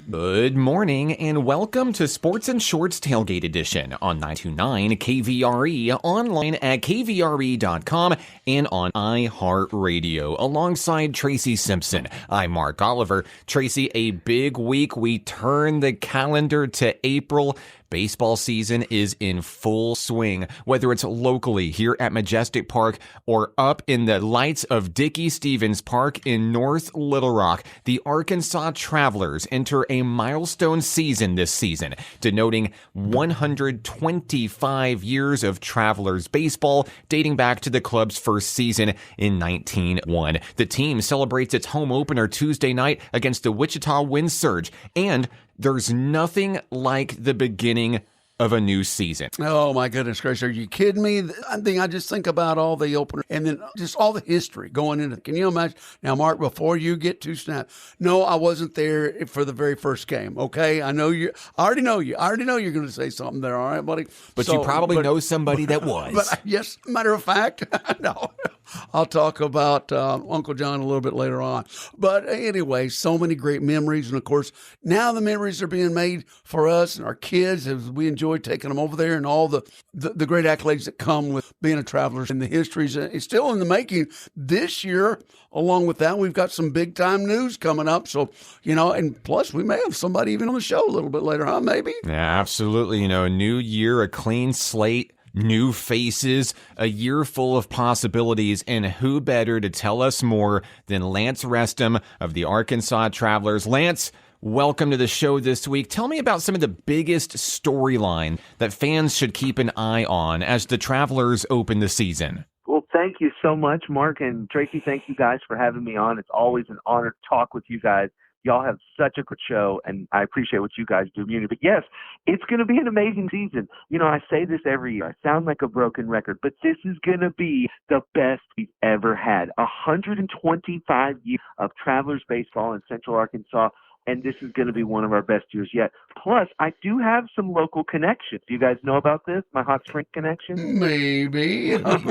Good morning and welcome to Sports and Shorts Tailgate Edition on 929 KVRE, online at kvre.com and on iHeartRadio. Alongside Tracy Simpson, I'm Mark Oliver. Tracy, a big week. We turn the calendar to April. Baseball season is in full swing, whether it's locally here at Majestic Park or up in the lights of Dickey-Stephens Park in North Little Rock. The Arkansas Travelers enter a milestone season this season, denoting 125 years of Travelers baseball, dating back to the club's first season in 1901. The team celebrates its home opener Tuesday night against the Wichita Wind Surge, and there's nothing like the beginning of a new season. Oh, my goodness gracious. Are you kidding me? I just think about all the opener and then just all the history going into it. Can you imagine? Now, Mark, before you get too snapped, no, I wasn't there for the very first game, okay? I already know you're going to say something there, all right, buddy? But you probably know somebody that was. But yes, matter of fact, no. I'll talk about Uncle John a little bit later on. But anyway, so many great memories. And, of course, now the memories are being made for us and our kids as we enjoy taking them over there and all the great accolades that come with being a Traveler and the histories. It's still in the making this year. Along with that, we've got some big-time news coming up. So, and plus we may have somebody even on the show a little bit later, huh, maybe? Yeah, absolutely. A new year, a clean slate. New faces, a year full of possibilities, and who better to tell us more than Lance Restum of the Arkansas Travelers. Lance, welcome to the show this week. Tell me about some of the biggest storyline that fans should keep an eye on as the Travelers open the season. Well, thank you so much, Mark and Tracy. Thank you guys for having me on. It's always an honor to talk with you guys. Y'all have such a good show, and I appreciate what you guys do. But yes, it's going to be an amazing season. I say this every year. I sound like a broken record, but this is going to be the best we've ever had. 125 years of Travelers baseball in Central Arkansas, and this is going to be one of our best years yet. Plus, I do have some local connections. Do you guys know about this, my Hot Spring connection? Maybe. Okay.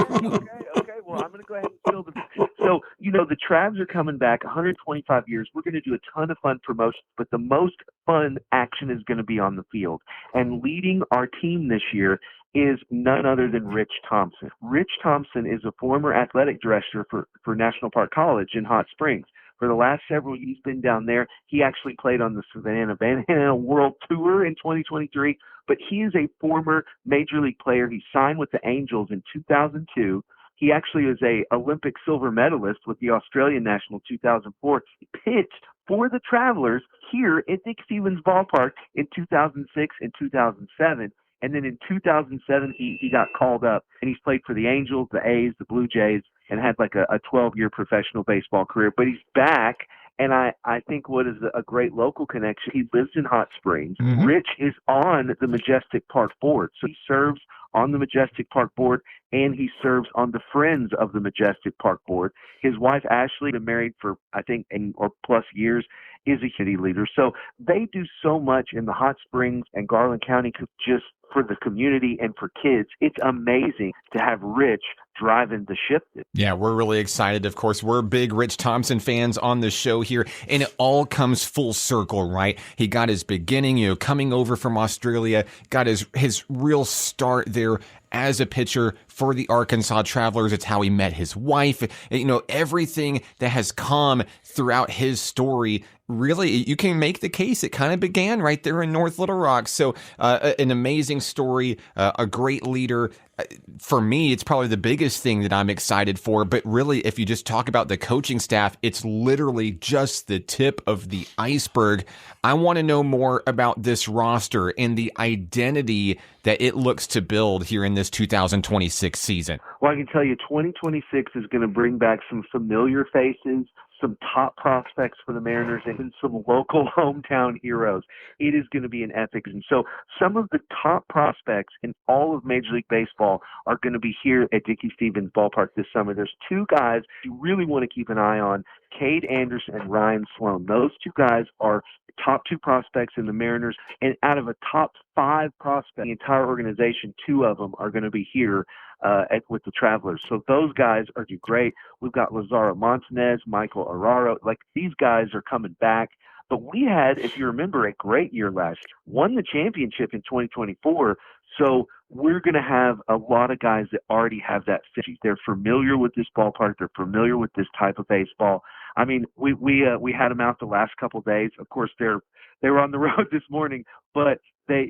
Well, I'm going to go ahead and spill the. So, the Travs are coming back 125 years. We're going to do a ton of fun promotions, but the most fun action is going to be on the field. And leading our team this year is none other than Rich Thompson. Rich Thompson is a former athletic director for National Park College in Hot Springs. For the last several years, he's been down there. He actually played on the Savannah Banana World Tour in 2023, but he is a former Major League player. He signed with the Angels in 2002. He actually is a Olympic silver medalist with the Australian national 2004. He pitched for the Travelers here at Dickey-Stephens Ballpark in 2006 and 2007. And then in 2007, he got called up, and he's played for the Angels, the A's, the Blue Jays, and had like a 12-year professional baseball career. But he's back, and I think what is a great local connection, he lives in Hot Springs. Mm-hmm. Rich is on the Majestic Park board, so he serves on the Majestic Park board, and he serves on the Friends of the Majestic Park board. His wife, Ashley, been married for, I think, 8 or plus years, is a city leader. So they do so much in the Hot Springs and Garland County just for the community and for kids. It's amazing to have Rich driving the ship. Yeah, we're really excited. Of course, we're big Rich Thompson fans on the show here, and it all comes full circle, right? He got his beginning, coming over from Australia, got his real start there as a pitcher for the Arkansas Travelers. It's how he met his wife. Everything that has come throughout his story, really, you can make the case it kind of began right there in North Little Rock. So an amazing story, a great leader. For me, it's probably the biggest thing that I'm excited for. But really, if you just talk about the coaching staff, it's literally just the tip of the iceberg. I want to know more about this roster and the identity that it looks to build here in this 2026 season. Well, I can tell you 2026 is going to bring back some familiar faces, some top prospects for the Mariners, and some local hometown heroes. It is going to be an epic. And so some of the top prospects in all of Major League Baseball are going to be here at Dickey-Stephens Ballpark this summer. There's 2 guys you really want to keep an eye on, Cade Anderson and Ryan Sloan. Those 2 guys are top 2 prospects in the Mariners, and out of a top 5 prospects, the entire organization, 2 of them are going to be here with the Travelers. So those guys are do great. We've got Lazaro Montanez, Michael Araro. Like, these guys are coming back. But we had, if you remember, a great year last year. Won the championship in 2024. So we're going to have a lot of guys that already have that fit. They're familiar with this ballpark. They're familiar with this type of baseball. I mean, we had them out the last couple of days. Of course, they were on the road this morning, but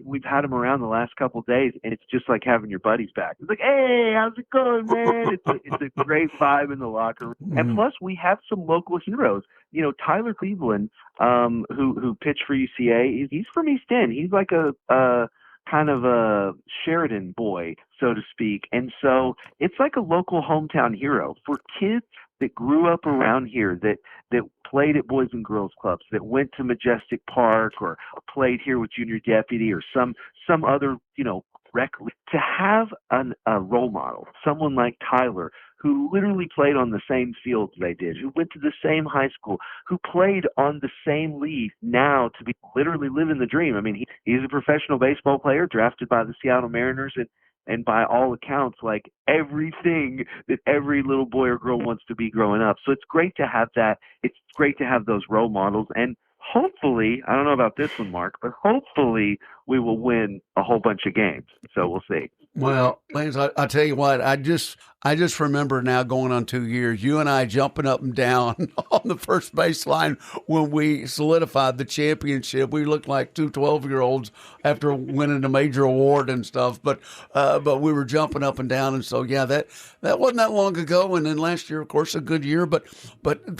we've had them around the last couple of days, and it's just like having your buddies back. It's like, hey, how's it going, man? It's a great vibe in the locker room. And plus, we have some local heroes. You know, Tyler Cleveland, who pitched for UCA, he's from East End. He's like a kind of a Sheridan boy, so to speak. And so it's like a local hometown hero for kids that grew up around here, that played at Boys and Girls Clubs, that went to Majestic Park or played here with Junior Deputy or some other, rec. To have a role model, someone like Tyler, who literally played on the same fields they did, who went to the same high school, who played on the same league, now to be literally living the dream. I mean, he's a professional baseball player drafted by the Seattle Mariners, and by all accounts, like everything that every little boy or girl wants to be growing up. So it's great to have that. It's great to have those role models. And hopefully, I don't know about this one, Mark, but hopefully we will win a whole bunch of games. So we'll see. Well, Lance, I tell you what, I just remember now going on 2 years, you and I jumping up and down on the first baseline when we solidified the championship. We looked like two 12-year-olds after winning a major award and stuff, but we were jumping up and down. And so, yeah, that wasn't that long ago. And then last year, of course, a good year, but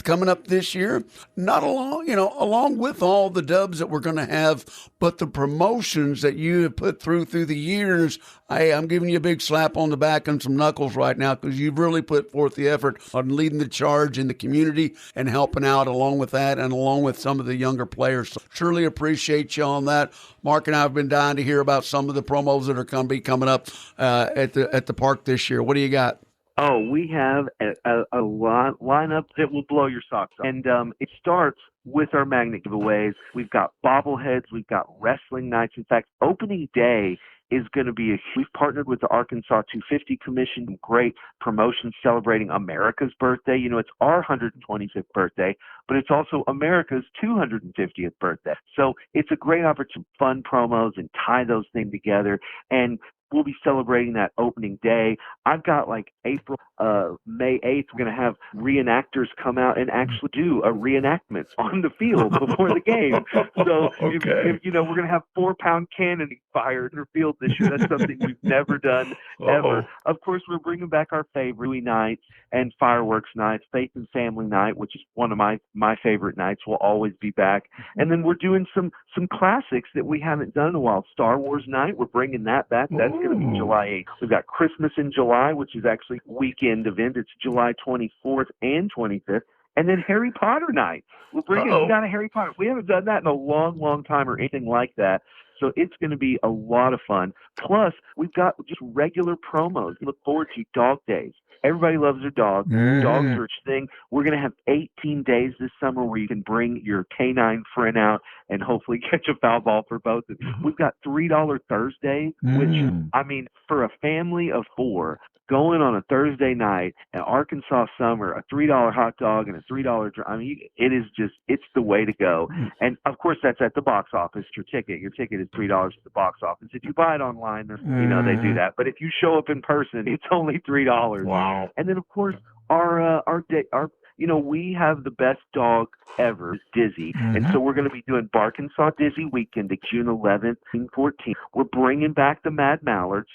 coming up this year, not along with all the dubs that we're going to have, but the promotions that you have put through the years. Hey, I'm giving you a big slap on the back and some knuckles right now, because you've really put forth the effort on leading the charge in the community and helping out along with that and along with some of the younger players. So surely appreciate you on that. Mark and I have been dying to hear about some of the promos that are going to be coming up at the park this year. What do you got? Oh, we have a lineup that will blow your socks off. And it starts with our magnet giveaways. We've got bobbleheads. We've got wrestling nights. In fact, opening day is going to be we've partnered with the Arkansas 250 Commission, great promotion celebrating America's birthday. It's our 125th birthday, but it's also America's 250th birthday. So it's a great opportunity, fun promos, and tie those things together. And we'll be celebrating that opening day. I've got like May 8th, we're going to have reenactors come out and actually do a reenactment on the field before the game. So, if we're going to have 4-pound cannon fired in the field this year. That's something we've never done ever. Of course, we're bringing back our favorite Louis nights and fireworks nights. Faith and Family Night, which is one of my favorite nights, will always be back. And then we're doing some classics that we haven't done in a while. Star Wars Night, we're bringing that back. That's going to be July 8th. We've got Christmas in July, which is actually a weekend event. It's July 24th and 25th. And then Harry Potter Night. We're bringing down a Harry Potter. We haven't done that in a long, long time or anything like that. So it's going to be a lot of fun. Plus, we've got just regular promos. Look forward to Dog Days. Everybody loves their dog. Dog search thing. We're going to have 18 days this summer where you can bring your canine friend out and hopefully catch a foul ball for both. We've got $3 Thursdays, which, I mean, for a family of 4, going on a Thursday night in Arkansas summer, a $3 hot dog and a $3 drink. I mean, it's the way to go. And of course, that's at the box office. Your ticket is $3 at the box office. If you buy it online, they do that. But if you show up in person, it's only $3. Wow. And then of course, we have the best dog ever, Dizzy. And so we're going to be doing Barkansas Dizzy Weekend, June 11th and 14th. We're bringing back the Mad Mallards.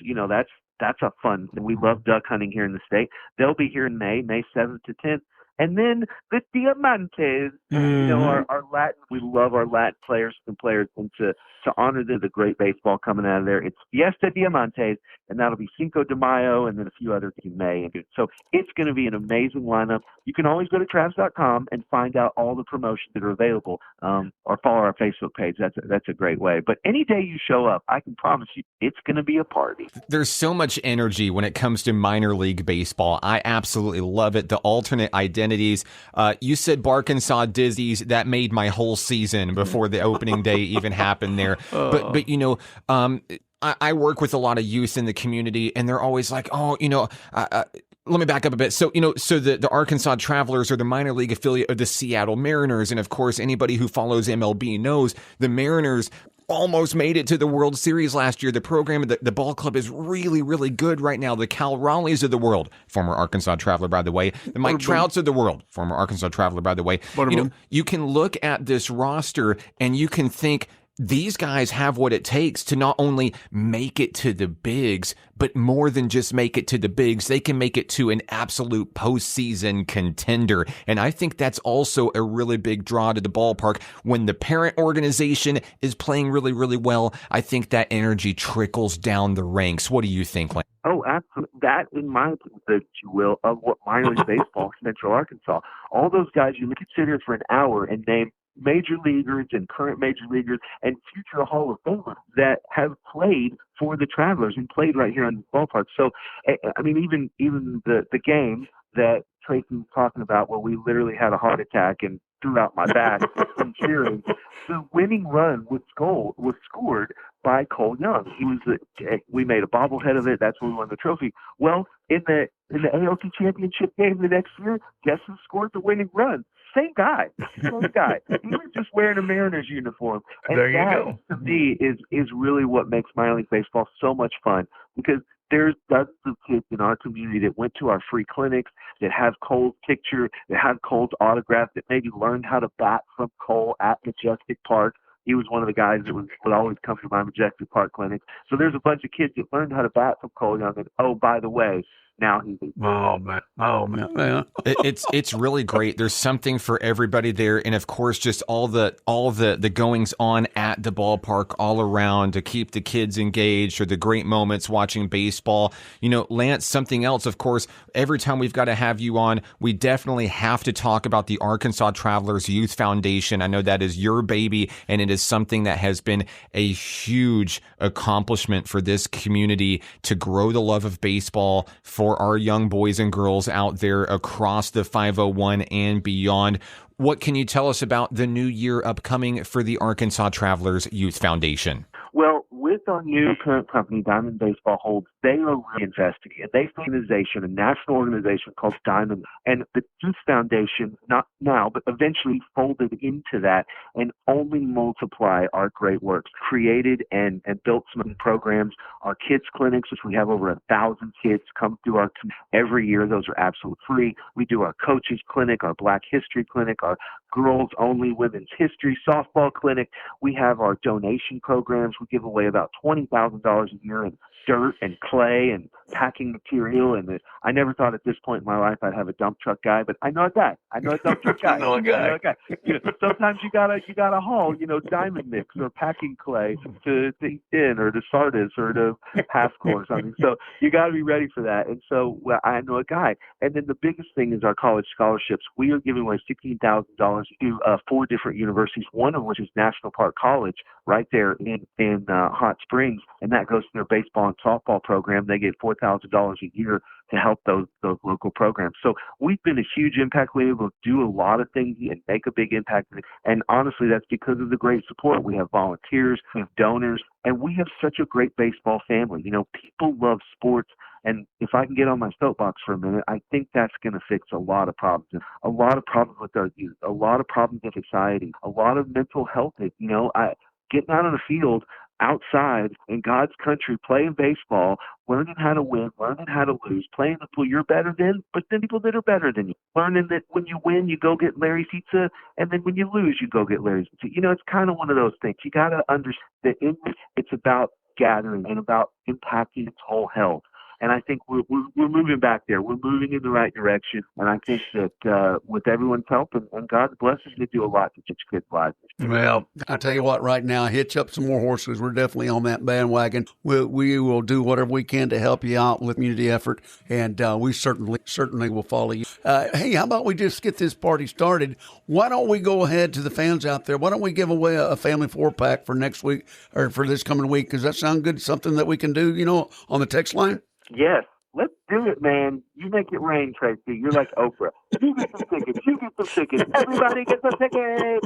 That's a fun. We love duck hunting here in the state. They'll be here in May 7th to 10th. And then the Diamantes, our Latin. We love our Latin players, and to honor the great baseball coming out of there. It's Fiesta Diamantes, and that'll be Cinco de Mayo, and then a few others in May. So it's going to be an amazing lineup. You can always go to Travs.com and find out all the promotions that are available, or follow our Facebook page. That's a great way. But any day you show up, I can promise you, it's going to be a party. There's so much energy when it comes to minor league baseball. I absolutely love it. The alternate identities. You said Barkansas Dizzies. That made my whole season before the opening day even happened there. But I work with a lot of youth in the community, and they're always like, let me back up a bit. So, so the Arkansas Travelers are the minor league affiliate of the Seattle Mariners. And of course, anybody who follows MLB knows the Mariners almost made it to the World Series last year. The program, the ball club is really, really good right now. The Cal Raleighs of the world, former Arkansas Traveler, by the way. The Mike Trouts of the world, former Arkansas Traveler, by the way. You can look at this roster and you can think, these guys have what it takes to not only make it to the bigs, but more than just make it to the bigs, they can make it to an absolute postseason contender. And I think that's also a really big draw to the ballpark. When the parent organization is playing really, really well, I think that energy trickles down the ranks. What do you think, Lane? Oh, absolutely. That, in my opinion, if you will, of what minor league baseball, Central Arkansas. All those guys, you could sit here for an hour and name major leaguers and current major leaguers and future Hall of Famers that have played for the Travelers and played right here on the ballpark. So, I mean, even the game that Tracy was talking about, where we literally had a heart attack and threw out my back from cheering, the winning run was scored by Cole Young. We made a bobblehead of it. That's when we won the trophy. Well, in the ALC championship game the next year, guess who scored the winning run? Same guy. He was just wearing a Mariners uniform. And there you that, go. to me, is really what makes minor league baseball so much fun, because there's dozens of kids in our community that went to our free clinics, that have Cole's picture, that have Cole's autograph, that maybe learned how to bat from Cole at Majestic Park. He was one of the guys that would always come to my Majestic Park clinic. So there's a bunch of kids that learned how to bat from Cole Young. And, oh, by the way, now he's oh man. It's really great. There's something for everybody there, and of course, just all the goings on at the ballpark all around to keep the kids engaged, or the great moments watching baseball. Lance, something else. Of course, every time we've got to have you on, we definitely have to talk about the Arkansas Travelers Youth Foundation. I know that is your baby, and it is something that has been a huge accomplishment for this community to grow the love of baseball for our young boys and girls out there across the 501 and beyond. What can you tell us about the new year upcoming for the Arkansas Travelers Youth Foundation? Well, with our new current company, Diamond Baseball Holds, they are reinvesting. And they have an organization, a national organization called Diamond. And the Youth Foundation, not now, but eventually folded into that and only multiply our great works. Created and built some programs. Our kids clinics, which we have over 1,000 kids come through our every year. Those are absolutely free. We do our coaches clinic, our Black History clinic, our girls only women's history softball clinic. We have our donation programs. We give away about $20,000 a year in dirt and clay and packing material. And I never thought at this point in my life I'd have a dump truck guy, but I know a guy. I know a dump truck guy. I know a guy. Sometimes you gotta haul, diamond mix or packing clay to East End or to Sardis or to Haskell or something. So you got to be ready for that. And so I know a guy. And then the biggest thing is our college scholarships. We are giving away $16,000 to 4 different universities, one of which is National Park College right there in Hot Springs, and that goes to their baseball and softball program. They get $4,000 a year to help those local programs. So we've been a huge impact. We're able to do a lot of things and make a big impact. And honestly, that's because of the great support. We have volunteers, we have donors, and we have such a great baseball family. People love sports. And if I can get on my soapbox for a minute, I think that's going to fix a lot of problems. A lot of problems with our youth, a lot of problems in society, a lot of mental health. Getting out on the field outside in God's country, playing baseball, learning how to win, learning how to lose, playing the people you're better than, but then people that are better than you. Learning that when you win, you go get Larry's Pizza, and then when you lose, you go get Larry's Pizza. It's kind of one of those things. You got to understand that it's about gathering and about impacting its whole health. And I think we're moving back there. We're moving in the right direction. And I think that with everyone's help and God's blessings, we do a lot to teach kids' lives. Well, I tell you what, right now, hitch up some more horses. We're definitely on that bandwagon. We will do whatever we can to help you out with community effort, and we certainly will follow you. Hey, how about we just get this party started? Why don't we go ahead to the fans out there? Why don't we give away a family 4-pack for next week or for this coming week? Does that sound good? Something that we can do, on the text line? Yes. Let's do it, man. You make it rain, Tracy. You're like Oprah. You get some tickets. You get some tickets. Everybody gets a ticket.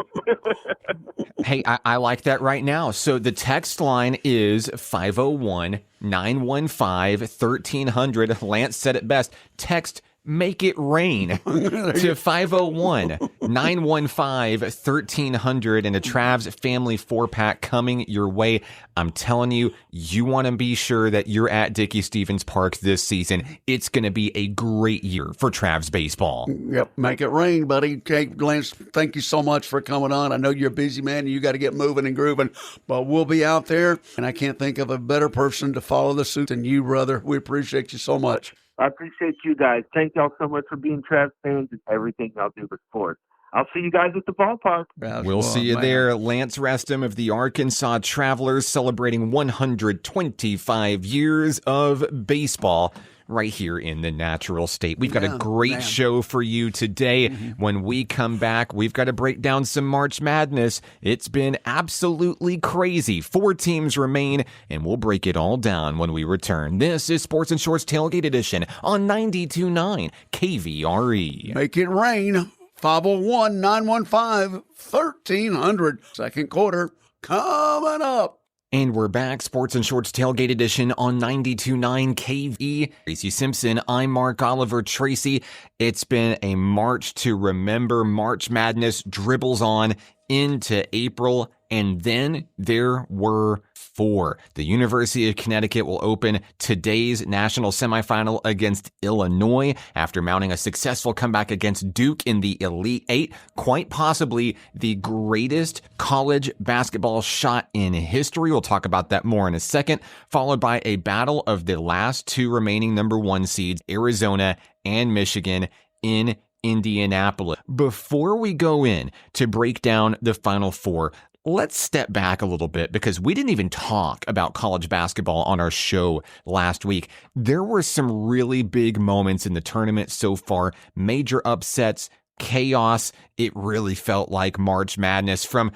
Hey, I like that right now. So the text line is 501-915-1300. Lance said it best. Text "Make It Rain" to 501-915-1300 and a Travs family 4-pack coming your way. I'm telling you, you want to be sure that you're at Dickey Stephens Park this season. It's going to be a great year for Travs baseball. Yep, make it rain, buddy. Okay, Lance, thank you so much for coming on. I know you're a busy man and you got to get moving and grooving, but we'll be out there, and I can't think of a better person to follow the suit than you, brother. We appreciate you so much. I appreciate you guys. Thank y'all so much for being Travs fans and everything y'all do for sports. I'll see you guys at the ballpark. We'll see you there. Lance Restum of the Arkansas Travelers celebrating 125 years of baseball right here in the natural state. We've got a great show for you today. When we come back, we've got to break down some March Madness. It's been absolutely crazy. 4 teams remain, and we'll break it all down when we return. This is Sports and Shorts Tailgate Edition on 92.9 KVRE. Make it rain. 501-915-1300. Second quarter coming up. And we're back. Sports and Shorts Tailgate Edition on 92.9 KV. Tracy Simpson. I'm Mark Oliver. Tracy, it's been a March to remember. March Madness dribbles on into April, and then there were 4. The University of Connecticut will open today's national semifinal against Illinois after mounting a successful comeback against Duke in the Elite Eight, quite possibly the greatest college basketball shot in history. We'll talk about that more in a second, followed by a battle of the last 2 remaining number 1 seeds, Arizona and Michigan, in Indianapolis. Before we go in to break down the Final Four, let's step back a little bit because we didn't even talk about college basketball on our show last week. There were some really big moments in the tournament so far, major upsets, chaos. It really felt like March Madness, from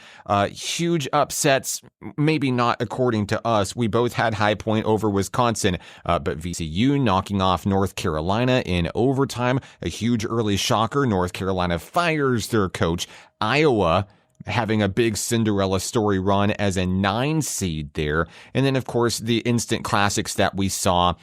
huge upsets, maybe not according to us. We both had High Point over Wisconsin, but VCU knocking off North Carolina in overtime, a huge early shocker. North Carolina fires their coach. Iowa having a big Cinderella story run as a 9 seed there. And then, of course, the instant classics that we saw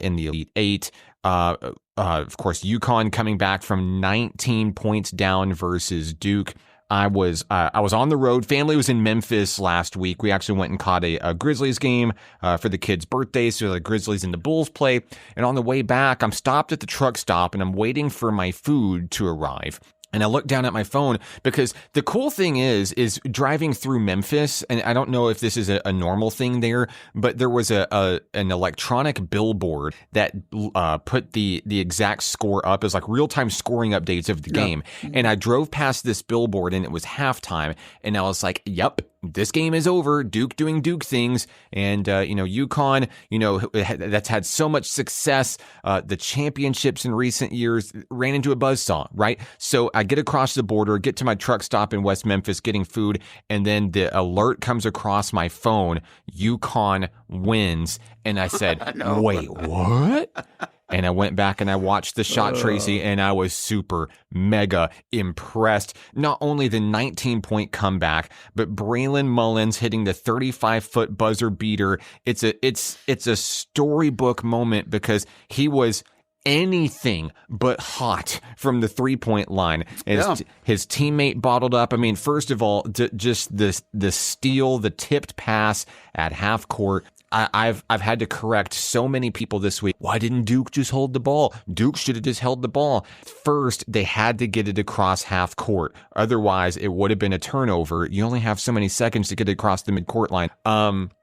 in the Elite Eight. Of course, UConn coming back from 19 points down versus Duke. I was on the road. Family was in Memphis last week. We actually went and caught a Grizzlies game for the kids' birthday. So the Grizzlies and the Bulls play. And on the way back, I'm stopped at the truck stop and I'm waiting for my food to arrive. And I look down at my phone because the cool thing is driving through Memphis, and I don't know if this is a normal thing there, but there was an electronic billboard that put the exact score up as like real-time scoring updates of the game. And I drove past this billboard and it was halftime, and I was like, yep, this game is over. Duke doing Duke things. And, UConn, that's had so much success. The championships in recent years ran into a buzzsaw, right? So I get across the border, get to my truck stop in West Memphis getting food, and then the alert comes across my phone, UConn wins. And I said, wait, what? And I went back and I watched the shot, Tracy, and I was super, mega impressed. Not only the 19-point comeback, but Braylon Mullins hitting the 35-foot buzzer beater. It's a storybook moment because he was anything but hot from the 3-point line. His teammate bottled up. I mean, first of all, just the steal, the tipped pass at half court. I've had to correct so many people this week. Why didn't Duke just hold the ball? Duke should have just held the ball. First, they had to get it across half court. Otherwise, it would have been a turnover. You only have so many seconds to get it across the midcourt line.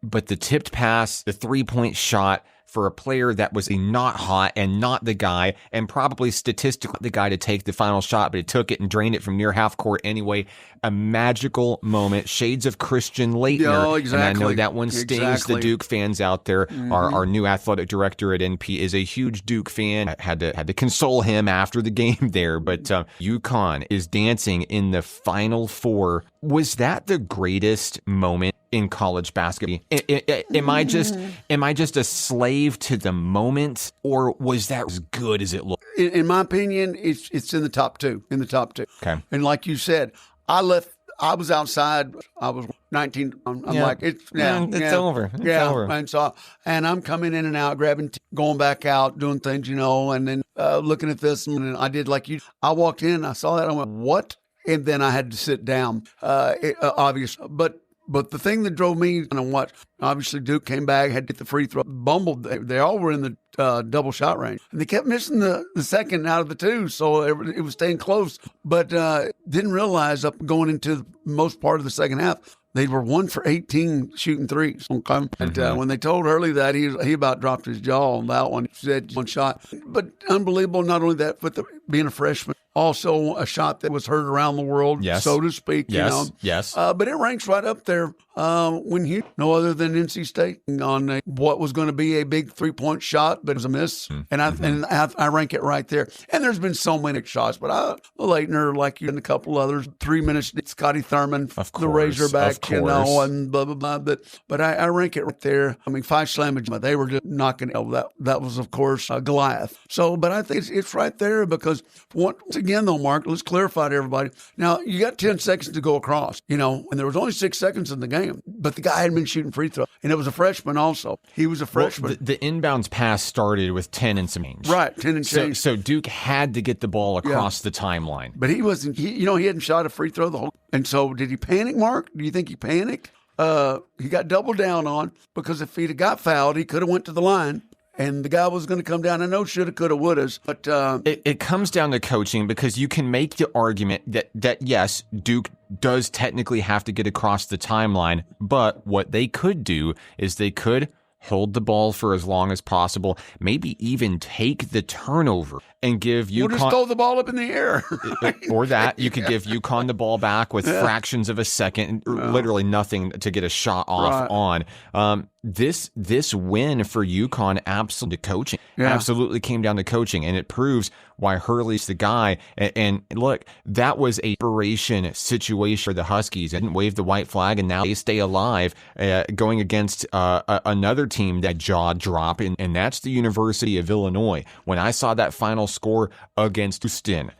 But the tipped pass, the 3-point shot, for a player that was not hot and not the guy, and probably statistically the guy to take the final shot, but he took it and drained it from near half court anyway. A magical moment. Shades of Christian Laettner. Oh, exactly. And I know that one stings the Duke fans out there. Mm-hmm. Our new athletic director at NP is a huge Duke fan. I had to console him after the game there, but UConn is dancing in the Final Four. Was that the greatest moment in college basketball. Am I just a slave to the moment, or was that as good as it looked? In my opinion, it's in the top two. Okay. And like you said, I was outside. I was 19. I'm like, it's over. It's over. And I'm coming in and out, grabbing, going back out, doing things, and then looking at this. And I did like you. I walked in, I saw that, I went, what? And then I had to sit down. Obvious, but the thing that drove me and watch, obviously Duke came back, had to get the free throw, bumbled. They all were in the double shot range, and they kept missing the second out of the two, so it was staying close. But didn't realize up going into most part of the second half, they were 1 for 18 shooting threes. Okay? And when they told Hurley that, he about dropped his jaw on that one. He said one shot, but unbelievable. Not only that, but being a freshman. Also, a shot that was heard around the world, so to speak. Yes. But it ranks right up there when no other than NC State on what was going to be a big 3-point shot, but it was a miss. And I rank it right there. And there's been so many shots, but Leitner, like you and a couple others, 3 minutes, Scotty Thurman, of course, the Razorback, and blah, blah, blah. But I rank it right there. I mean, 5 slammage, they were just knocking it. That was, of course, Goliath. So, but I think it's right there because once again, though, Mark, let's clarify to everybody. Now, you got 10 seconds to go across, and there was only 6 seconds in the game, but the guy hadn't been shooting free throw, and it was a freshman also. He was a freshman. Well, the inbounds pass started with 10 and some change. Right, 10 and change. So Duke had to get the ball across the timeline. But he wasn't, he hadn't shot a free throw the whole. And so did he panic, Mark? Do you think he panicked? He got doubled down on because if he'd have got fouled, he could have went to the line. And the guy was going to come down. I know shoulda, coulda, wouldas, but it comes down to coaching because you can make the argument that yes, Duke does technically have to get across the timeline, but what they could do is they could hold the ball for as long as possible, maybe even take the turnover and give UConn... Or just throw the ball up in the air. Or that. You could give UConn the ball back with fractions of a second, literally nothing to get a shot off on. This win for UConn absolutely coaching. Absolutely came down to coaching, and it proves why Hurley's the guy. And look, that was a desperation situation for the Huskies. They didn't wave the white flag, and now they stay alive going against another team that jaw drop, and that's the University of Illinois. When I saw that final score against Houston,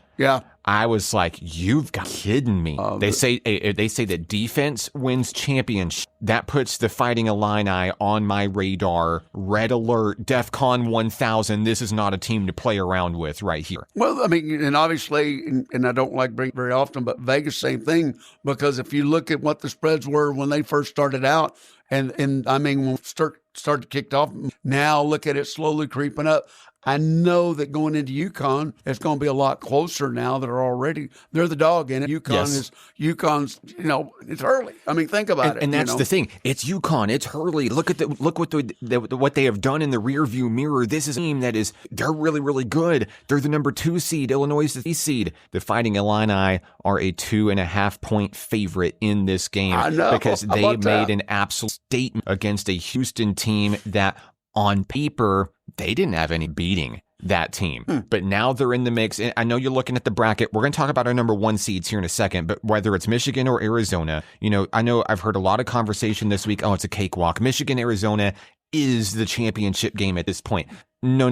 I was like, "You've got kidding me." They say that defense wins championships. That puts the Fighting Illini on my radar. Red alert, DEFCON 1000. This is not a team to play around with right here. Well, I mean, and obviously, and I don't like bring very often, but Vegas, same thing. Because if you look at what the spreads were when they first started out, and I mean, when we started kicked off, now look at it slowly creeping up. I know that going into UConn, it's going to be a lot closer now. They're the dog in it. UConn's, it's Hurley. I mean, think about it. And that's the thing. It's UConn. It's Hurley. Look what they have done in the rearview mirror. This is a team they're really, really good. They're the number 2 seed. Illinois is the 3 seed. The Fighting Illini are a 2.5 point favorite in this game. I know. Because they made an absolute statement against a Houston team that on paper, they didn't have any beating that team. But now they're in the mix. And I know you're looking at the bracket. We're going to talk about our number 1 seeds here in a second, but whether it's Michigan or Arizona, I know I've heard a lot of conversation this week. Oh, it's a cakewalk. Michigan, Arizona is the championship game at this point. No.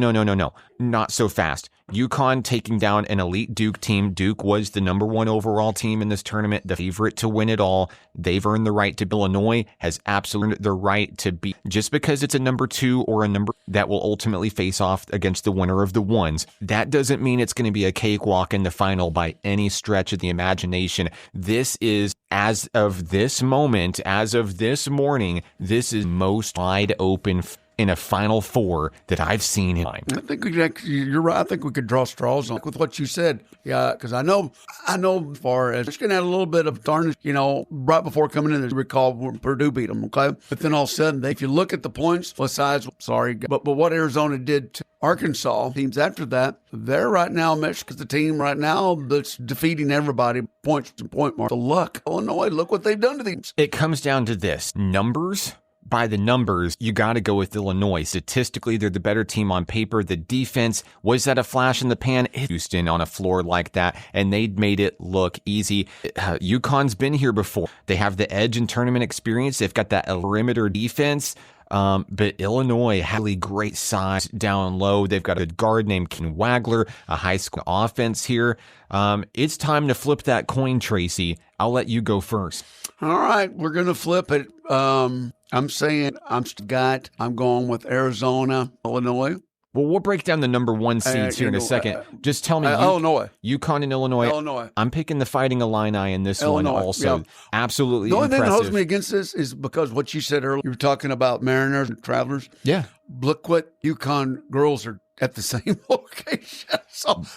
Not so fast. UConn taking down an elite Duke team. Duke was the number 1 overall team in this tournament, the favorite to win it all. They've earned the right to. Illinois has absolutely the right to be. Just because it's a number 2 or a number that will ultimately face off against the winner of the ones, that doesn't mean it's going to be a cakewalk in the final by any stretch of the imagination. This is, as of this moment, as of this morning, this is most wide open in a Final Four that I've seen in time. I think you're right. I think we could draw straws on with what you said. Yeah, because I know as far as Michigan had a little bit of tarnish, right before coming in, they recall when Purdue beat them, okay? But then all of a sudden, if you look at the points, but what Arizona did to Arkansas, teams after that, they're right now, Michigan's the team right now that's defeating everybody, points to point mark. The luck. Illinois, look what they've done to these. It comes down to this. Numbers by the numbers, you got to go with Illinois. Statistically, they're the better team on paper. The defense, was that a flash in the pan? Houston on a floor like that, and they made it look easy. UConn's been here before. They have the edge in tournament experience. They've got that perimeter defense. But Illinois has really great size down low. They've got a guard named Keaton Wagler, a high school offense here. It's time to flip that coin, Tracy. I'll let you go first. All right, we're going to flip it. I'm saying I'm going with Arizona, Illinois. Well, we'll break down the number one seeds here in a second. Just tell me, Illinois, UConn and Illinois. Illinois. I'm picking the Fighting Illini in this Illinois, one also. yeah. Absolutely The only impressive. thing that holds me against this is because what you said earlier, you were talking about Mariners and Travelers. Yeah. Look what UConn girls are at the same location.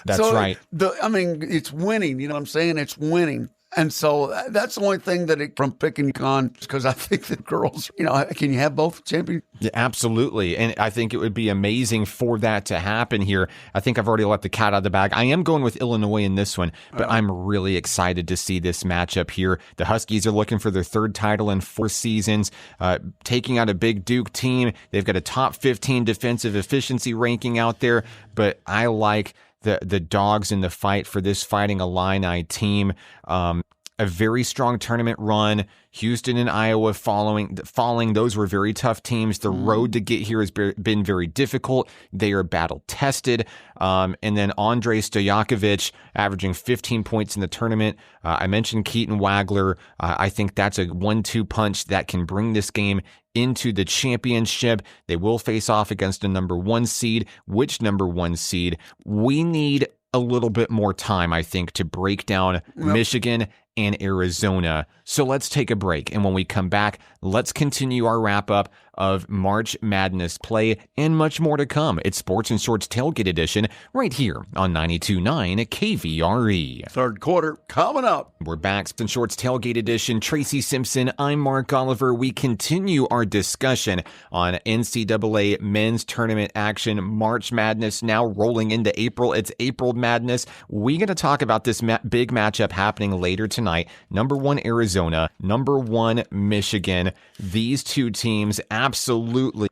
That's right. It's winning. You know what I'm saying? It's winning. And so that's the only thing from picking UConn, because I think the girls, can you have both champions? Yeah, absolutely. And I think it would be amazing for that to happen here. I think I've already let the cat out of the bag. I am going with Illinois in this one, but I'm really excited to see this matchup here. The Huskies are looking for their third title in 4 seasons, taking out a big Duke team. They've got a top 15 defensive efficiency ranking out there, but I like the dogs in the fight for this Fighting Illini team. A very strong tournament run. Houston and Iowa falling. Those were very tough teams. The road to get here has been very difficult. They are battle tested. And then Andrei Stojakovic averaging 15 points in the tournament. I mentioned Keaton Wagler. I think that's a 1-2 punch that can bring this game into the championship. They will face off against a number 1 seed. Which number 1 seed? We need a little bit more time, I think, to break down Michigan and Arizona. So let's take a break. And when we come back, let's continue our wrap up of March Madness play and much more to come. It's Sports and Shorts Tailgate Edition right here on 92.9 KVRE. Third quarter coming up. We're back. Sports and Shorts Tailgate Edition. Tracy Simpson. I'm Mark Oliver. We continue our discussion on NCAA men's tournament action. March Madness now rolling into April. It's April Madness. We're going to talk about this big matchup happening later tonight. Number 1 Arizona, number 1 Michigan. These two teams absolutely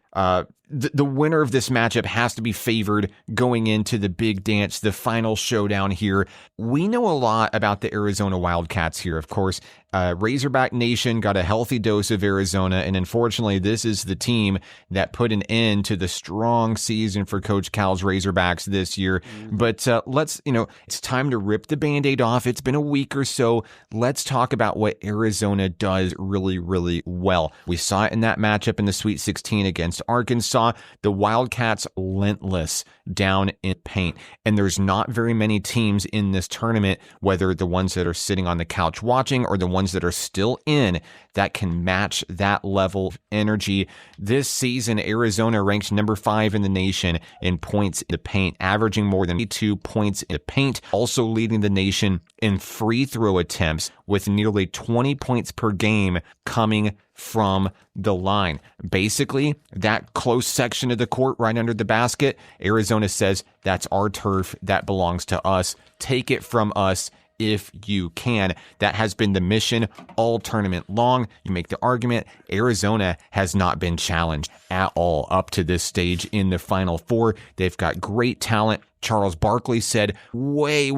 the winner of this matchup has to be favored going into the big dance, the final showdown here. We know a lot about the Arizona Wildcats here, of course. Razorback Nation got a healthy dose of Arizona, and unfortunately, this is the team that put an end to the strong season for Coach Cal's Razorbacks this year. But it's time to rip the Band-Aid off. It's been a week or so. Let's talk about what Arizona does really, really well. We saw it in that matchup in the Sweet 16 against Arkansas. The Wildcats relentless down in paint. And there's not very many teams in this tournament, whether the ones that are sitting on the couch watching or the ones that are still in, that can match that level of energy. This season, Arizona ranks number 5 in the nation in points in the paint, averaging more than 82 points in the paint, also leading the nation in free throw attempts with nearly 20 points per game coming from the line. Basically, that close section of the court right under the basket, Arizona says, that's our turf, that belongs to us. Take it from us if you can. That has been the mission all tournament long. You make the argument, Arizona has not been challenged at all up to this stage in the Final Four. They've got great talent. Charles Barkley said way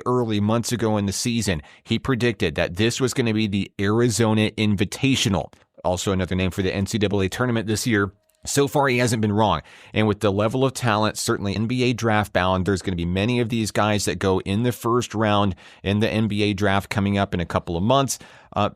early, months ago in the season, he predicted that this was going to be the Arizona Invitational, also another name for the NCAA tournament this year. So far, he hasn't been wrong. And with the level of talent, certainly NBA draft bound, there's going to be many of these guys that go in the first round in the NBA draft coming up in a couple of months.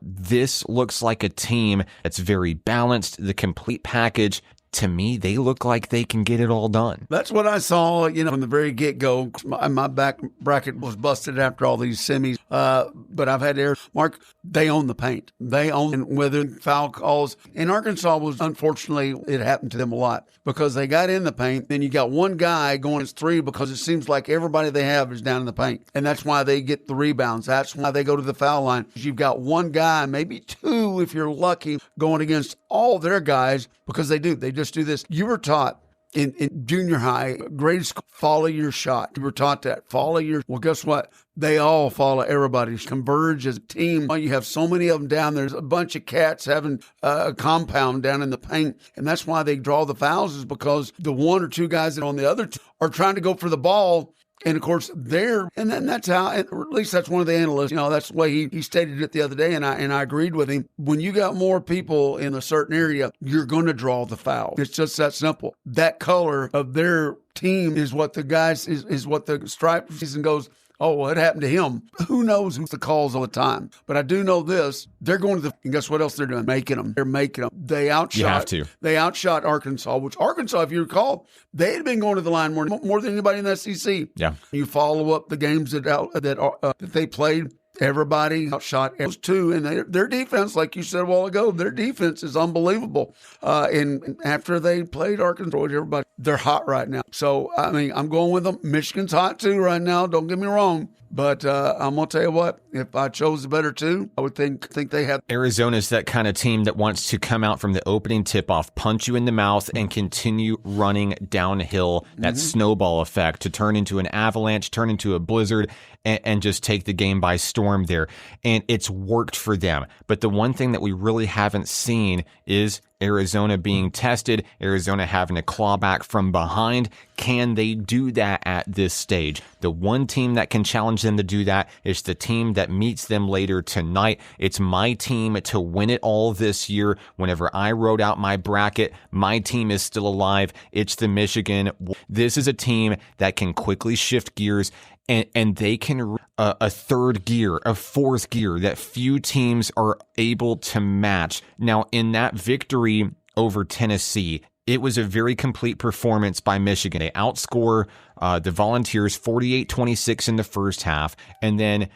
This looks like a team that's very balanced, the complete package. To me, they look like they can get it all done. That's what I saw, from the very get-go. My back bracket was busted after all these semis. But I've had Mark, they own the paint. They own whether foul calls. In Arkansas, unfortunately, it happened to them a lot because they got in the paint. Then you got one guy going as 3 because it seems like everybody they have is down in the paint. And that's why they get the rebounds. That's why they go to the foul line. You've got one guy, maybe 2 if you're lucky, going against all their guys because they do. They just do this. You were taught in junior high, grade school, follow your shot. You were taught that. Well, guess what? They all follow everybody's converge as a team. You have so many of them down there. There's a bunch of cats having a compound down in the paint. And that's why they draw the fouls, is because the one or two guys that are on the other team are trying to go for the ball. And of course, and then that's how, or at least that's one of the analysts, that's the way he stated it the other day. And I agreed with him. When you got more people in a certain area, you're going to draw the foul. It's just that simple. That color of their team is what the guys, is what the stripe season goes, oh, well, it happened to him. Who knows who's the calls all the time? But I do know this. They're going to and guess what else they're doing? They're making them. They outshot Arkansas, which Arkansas, if you recall, they had been going to the line more than anybody in the SEC. Yeah. You follow up the games that they played. Everybody outshot those two, and their defense, like you said a while ago, their defense is unbelievable. And after they played Arkansas, everybody, they're hot right now. So, I'm going with them. Michigan's hot too right now. Don't get me wrong. But I'm going to tell you what, if I chose the better two, I would think they have. Arizona's that kind of team that wants to come out from the opening tip-off, punch you in the mouth, and continue running downhill, that snowball effect to turn into an avalanche, turn into a blizzard, and just take the game by storm there. And it's worked for them. But the one thing that we really haven't seen is Arizona being tested, Arizona having a claw back from behind. Can they do that at this stage? The one team that can challenge them to do that is the team that meets them later tonight. It's my team to win it all this year. Whenever I wrote out my bracket, my team is still alive. It's the Michigan. This is a team that can quickly shift gears, and they can a third gear, a fourth gear that few teams are able to match. Now, in that victory over Tennessee, it was a very complete performance by Michigan. They outscore the Volunteers 48-26 in the first half, and then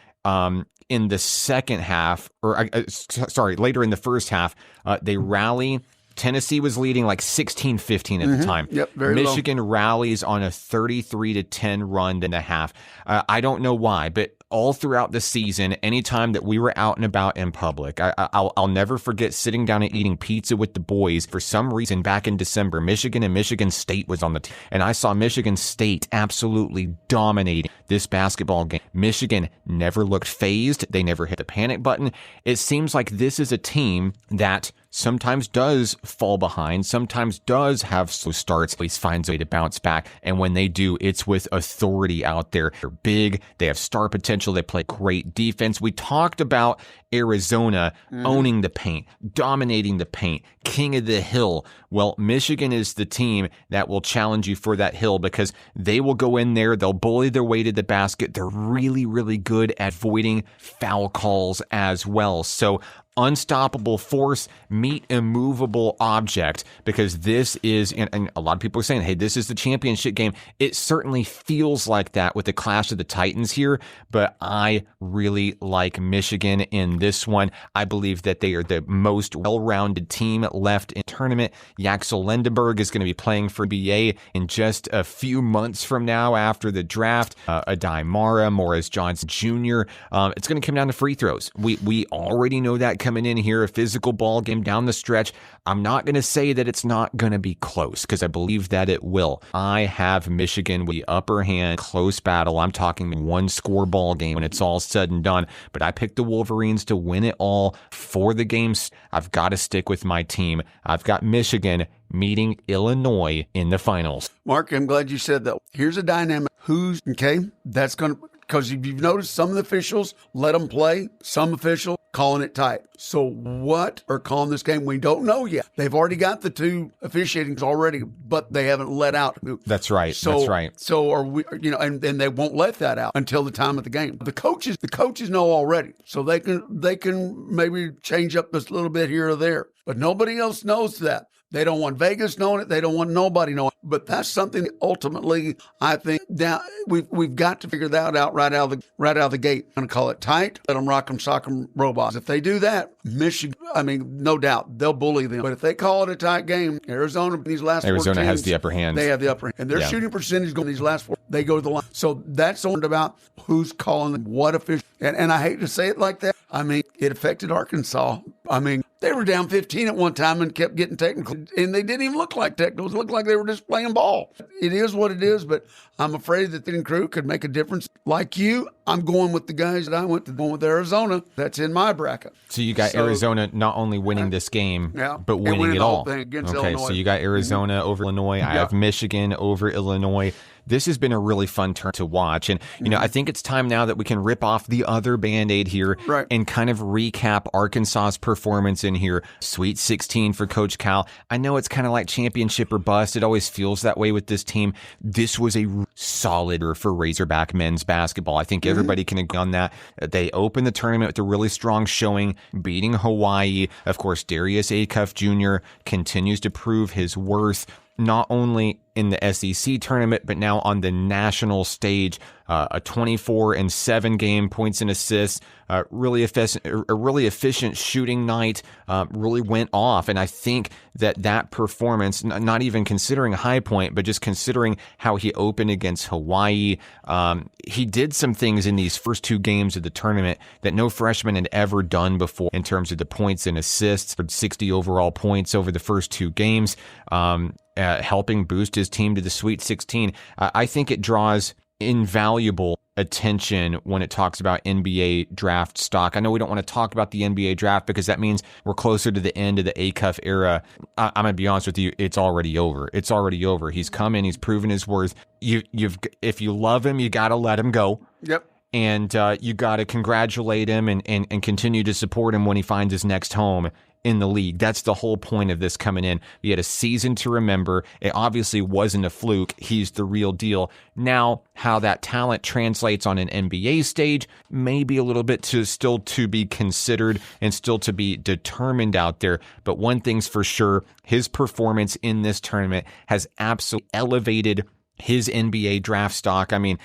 in the second half, later in the first half, they rally. Tennessee was leading like 16-15 at the time. Yep, very Michigan low. rallies on a 33-10 run and a half. I don't know why, but all throughout the season, anytime that we were out and about in public, I'll never forget sitting down and eating pizza with the boys. For some reason, back in December, Michigan and Michigan State was on the team, and I saw Michigan State absolutely dominating this basketball game. Michigan never looked phased. They never hit the panic button. It seems like this is a team that sometimes does fall behind, sometimes does have slow starts, always finds a way to bounce back. And when they do, it's with authority out there. They're big, they have star potential, they play great defense. We talked about Arizona owning the paint, dominating the paint, king of the hill. Well, Michigan is the team that will challenge you for that hill because they will go in there, they'll bully their way to the basket. They're really, really good at avoiding foul calls as well. So unstoppable force meet immovable object, because this is, and a lot of people are saying, hey, this is the championship game. It certainly feels like that with the Clash of the Titans here, but I really like Michigan in this one. I believe that they are the most well-rounded team left in the tournament. Yaxel Lendenberg is going to be playing for BA in just a few months from now after the draft. Adai Mara, Morris Johnson Jr. It's going to come down to free throws. We already know that coming in here, a physical ball game down the stretch. I'm not going to say that it's not going to be close, because I believe that it will. I have Michigan with the upper hand, close battle. I'm talking one score ball game when it's all said and done, but I picked the Wolverines to win it all for the games. I've got to stick with my team. I've got Michigan meeting Illinois in the finals. Mark, I'm glad you said that. Here's a dynamic. That's going to, because if you've noticed, some of the officials let them play, some officials calling it tight. So what are calling this game? We don't know yet. They've already got the two officiating already, but they haven't let out. That's right. That's right. So are we, and they won't let that out until the time of the game. The coaches know already, so they can maybe change up this little bit here or there, but nobody else knows that. They don't want Vegas knowing it. They don't want nobody knowing. But that's something that ultimately, I think, now we've got to figure that out right out of the gate. I'm going to call it tight. Let them rock 'em, sock 'em, robots. If they do that, Michigan, no doubt, they'll bully them. But if they call it a tight game, Arizona has the upper hand. They have the upper hand. And their shooting percentage going these last four, they go to the line. So that's all about who's calling them, what official. And I hate to say it like that. It affected Arkansas. They were down 15 at one time and kept getting technical, and they didn't even look like technicals. It looked like they were just playing ball. It is what it is, but I'm afraid that the crew could make a difference. Like you, I'm going with the guys that I went to, going with Arizona. That's in my bracket. So you got Arizona not only winning this game, Yeah, but and winning winning it the whole all. thing against Okay, Illinois. so you got Arizona over Illinois. I have Michigan over Illinois. This has been a really fun turn to watch. And, you know, I think it's time now that we can rip off the other Band-Aid here Right. and kind of recap Arkansas's performance in here. Sweet 16 for Coach Cal. I know it's kind of like championship or bust. It always feels that way with this team. This was a solid for Razorback men's basketball. I think everybody can agree on that. They opened the tournament with a really strong showing, beating Hawaii. Of course, Darius Acuff Jr. continues to prove his worth, not only in the SEC tournament, but now on the national stage. A 24-7 game, points and assists, a really efficient shooting night, really went off. And I think that performance, not even considering a high point, but just considering how he opened against Hawaii, he did some things in these first two games of the tournament that no freshman had ever done before in terms of the points and assists. 60 overall points over the first two games, helping boost his team to the Sweet 16. I think it draws invaluable attention when it talks about NBA draft stock. I know we don't want to talk about the NBA draft because that means we're closer to the end of the Acuff era. I'm going to be honest with you, it's already over. It's already over. He's come in, he's proven his worth. If you love him, you got to let him go. Yep. And you got to congratulate him and continue to support him when he finds his next home in the league. That's the whole point of this coming in. He had a season to remember. It obviously wasn't a fluke. He's the real deal. Now, how that talent translates on an NBA stage may be a little bit still to be considered and still to be determined out there. But one thing's for sure, his performance in this tournament has absolutely elevated his NBA draft stock. I mean,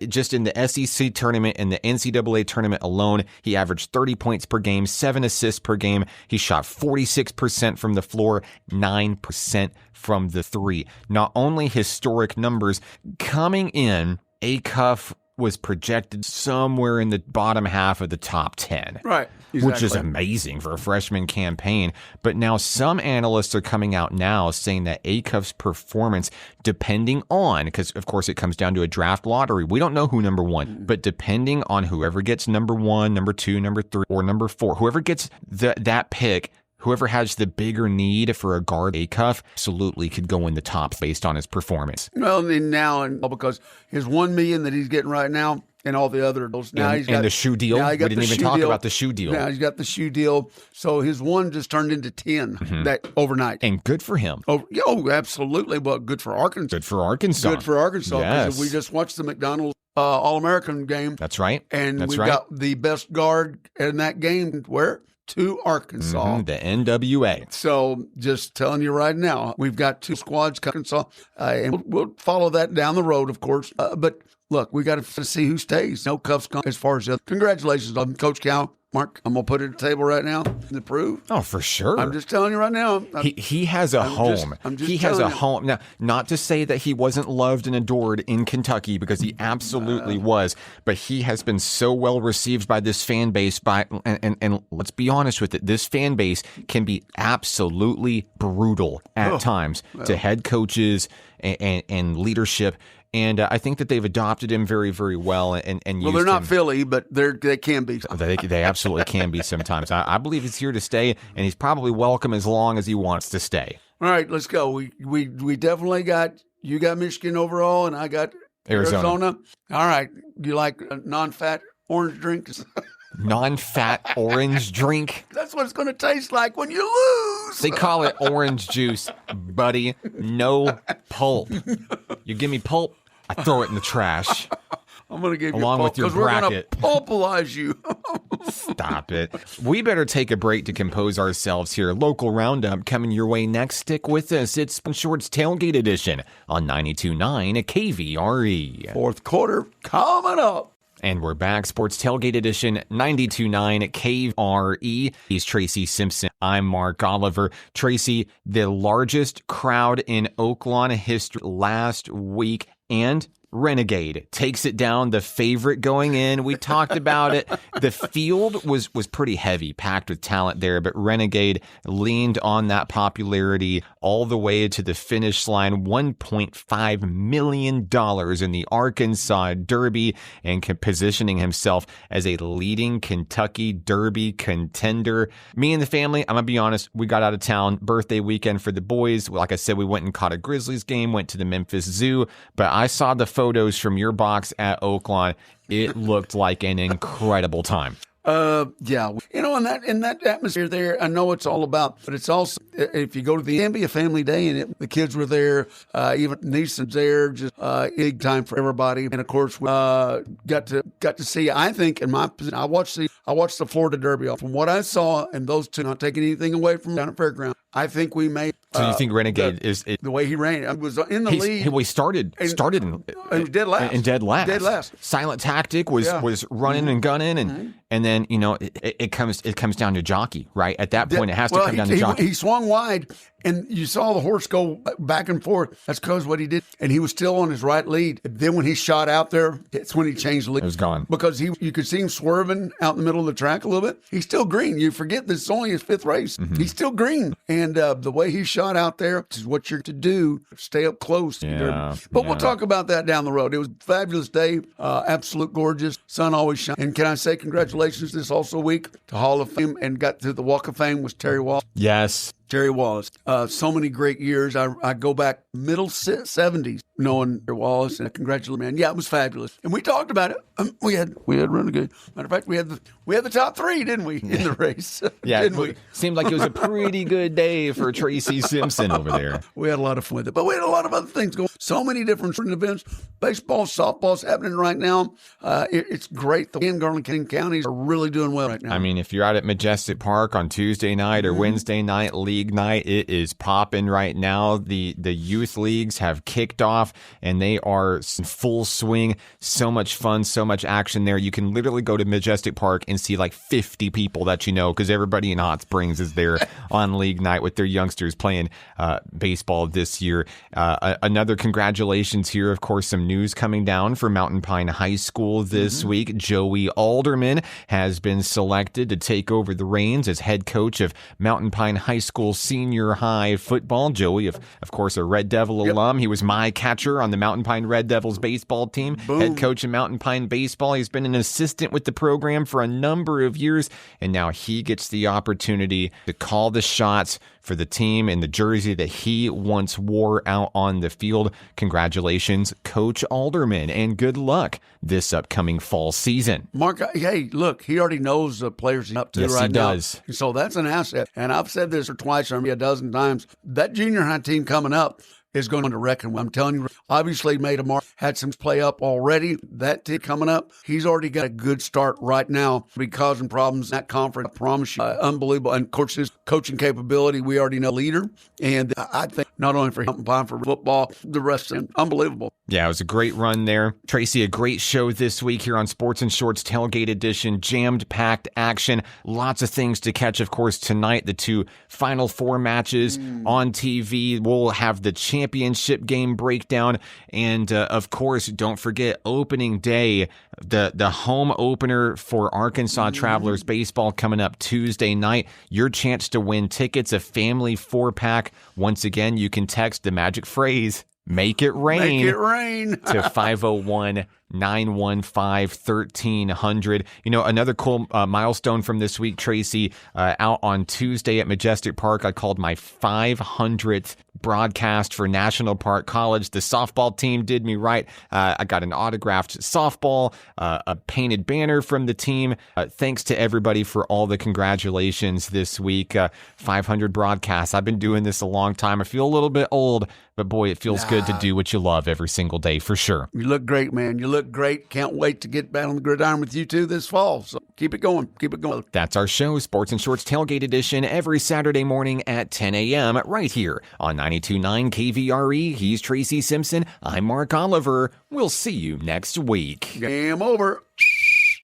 just in the SEC tournament and the NCAA tournament alone, he averaged 30 points per game, 7 assists per game. He shot 46% from the floor, 9% from the three. Not only historic numbers, coming in, Acuff was projected somewhere in the bottom half of the top 10. Right. Which is amazing for a freshman campaign. But now some analysts are coming out now saying that Acuff's performance, depending on, because of course it comes down to a draft lottery. We don't know who number one, but depending on whoever gets number 1, number 2, number 3, or number 4, whoever gets that pick, whoever has the bigger need for a guard, Acuff absolutely could go in the top based on his performance. Well, and now, because his $1 million that he's getting right now, and all the other deals. Now he's got the shoe deal. We didn't even talk about the shoe deal. Now he's got the shoe deal. So his one just turned into 10 that overnight. And good for him. Oh, absolutely. But good for Arkansas. Good for Arkansas. Good for Arkansas. Yes. We just watched the McDonald's All-American game. That's right. And That's we right. got the best guard in that game. Where? To Arkansas. The NWA. So just telling you right now, we've got 2 squads, Arkansas, and we'll follow that down the road, of course. But look, we got to see who stays. No Cuffs as far as the other. Congratulations on Coach Cal. Mark, I'm going to put it at the table right now to prove. Oh, for sure. I'm just telling you right now. He has a home. He has a home. Now, not to say that he wasn't loved and adored in Kentucky, because he absolutely was, but he has been so well received by this fan base. And let's be honest with it, this fan base can be absolutely brutal at times to head coaches and leadership. And I think that they've adopted him very, very well. And well, they're not Philly, but they can be. They absolutely can be sometimes. I believe he's here to stay, and he's probably welcome as long as he wants to stay. All right, let's go. We definitely got, you got Michigan overall, and I got Arizona. All right, you like non-fat orange drinks? Non-fat orange drink. That's what it's going to taste like when you lose. They call it orange juice, buddy. No pulp. You give me pulp, I throw it in the trash. I'm going to give along you with your bracket. We're going to pulpalize you. Stop it. We better take a break to compose ourselves here. Local Roundup coming your way next. Stick with us. It's Shorts Tailgate Edition on 92.9 KVRE. Fourth quarter coming up. And we're back. Sports Tailgate Edition, 92.9 KVRE. He's Tracy Simpson. I'm Mark Oliver. Tracy, the largest crowd in Oaklawn history last week, and Renegade takes it down, the favorite going in. We talked about it. The field was pretty heavy, packed with talent there, but Renegade leaned on that popularity all the way to the finish line. $1.5 million in the Arkansas Derby, and positioning himself as a leading Kentucky Derby contender. Me and the family, I'm going to be honest, we got out of town birthday weekend for the boys. Like I said, we went and caught a Grizzlies game, went to the Memphis Zoo, but I saw the photos from your box at Oaklawn. It looked like an incredible time. Yeah, in that atmosphere there, I know it's all about, but it's also, if you go to the can be a family day, and the kids were there, even Neeson's there, just big time for everybody. And of course, we got to see. I think in my position, I watched the Florida Derby. From what I saw, and those two, not taking anything away from down at Fairground, I think we made. So you think Renegade is the way he ran? It was in the lead. He started in dead last. Dead last. Silent Tactic was running and gunning, and then it comes down to jockey, right? At that point, it has to come down to jockey. He swung wide, and you saw the horse go back and forth. That's because what he did, and he was still on his right lead. Then when he shot out there, it's when he changed the lead. It was gone because you could see him swerving out in the middle of the track a little bit. He's still green. You forget this is only his fifth race. He's still green, and the way he shot out there is what you're to do. Stay up close. But we'll talk about that down the road. It was a fabulous day, absolute gorgeous. Sun always shines. And can I say congratulations this also week to Hall of Fame, and got to the Walk of Fame was Terry Wallace. Yes. Terry Wallace. So many great years. I go back middle 70s knowing Terry Wallace, and congratulations, man. Yeah, it was fabulous. And we talked about it. We had Renegade. Matter of fact, we had the top three, didn't we, in the race? Yeah, didn't we? Seemed like it was a pretty good day for Tracy Simpson over there. We had a lot of fun with it, but we had a lot of other things going. So many different events. Baseball, softball's happening right now. It's great. The Garland counties are really doing well right now. I mean, if you're out at Majestic Park on Tuesday night or Wednesday night, league night, it is popping right now. The youth leagues have kicked off, and they are in full swing. So much fun, so much action there. You can literally go to Majestic Park and see like 50 people that you know, because everybody in Hot Springs is there on league night with their youngsters playing baseball this year. Another congratulations here, of course, some news coming down for Mountain Pine High School this week. Joey Alderman has been selected to take over the reins as head coach of Mountain Pine High School senior high football. Joey, of course, a Red Devil alum. He was my catcher on the Mountain Pine Red Devils baseball team. Boom. Head coach of Mountain Pine baseball. He's been an assistant with the program for a number of years, and now he gets the opportunity to call the shots for the team in the jersey that he once wore out on the field. Congratulations, Coach Alderman, and good luck this upcoming fall season. Mark, hey, look, he already knows the players he's up to Yes, right he now. does. So that's an asset. And I've said this twice or maybe a dozen times. That junior high team coming up is going to reckon with. I'm telling you, obviously made a mark, had some play up already. That team coming up, he's already got a good start right now. Be causing problems in that conference, I promise you. Unbelievable. And of course, his coaching capability, we already know leader. And I think not only for Mountain Pine, for football, the rest of them, unbelievable. Yeah, it was a great run there. Tracy, a great show this week here on Sports and Shorts Tailgate Edition. Jammed-packed action. Lots of things to catch, of course, tonight. The two Final Four matches on TV. We'll have the championship game breakdown. And, of course, don't forget opening day, the home opener for Arkansas Travelers baseball coming up Tuesday night. Your chance to win tickets, a family 4-pack. Once again, you can text the magic phrase, Make it rain. Make it rain. To 501-915-1300. You know, another cool milestone from this week, Tracy, out on Tuesday at Majestic Park, I called my 500th broadcast for National Park College. The softball team did me right. I got an autographed softball, a painted banner from the team. Thanks to everybody for all the congratulations this week. 500 broadcasts. I've been doing this a long time. I feel a little bit old, but boy, it feels good to do what you love every single day for sure. You look great, man. You look great. Can't wait to get back on the gridiron with you too this fall. So keep it going. Keep it going. That's our show, Sports and Shorts Tailgate Edition, every Saturday morning at 10 a.m. right here on 92.9 KVRE. He's Tracy Simpson. I'm Mark Oliver. We'll see you next week. Game over.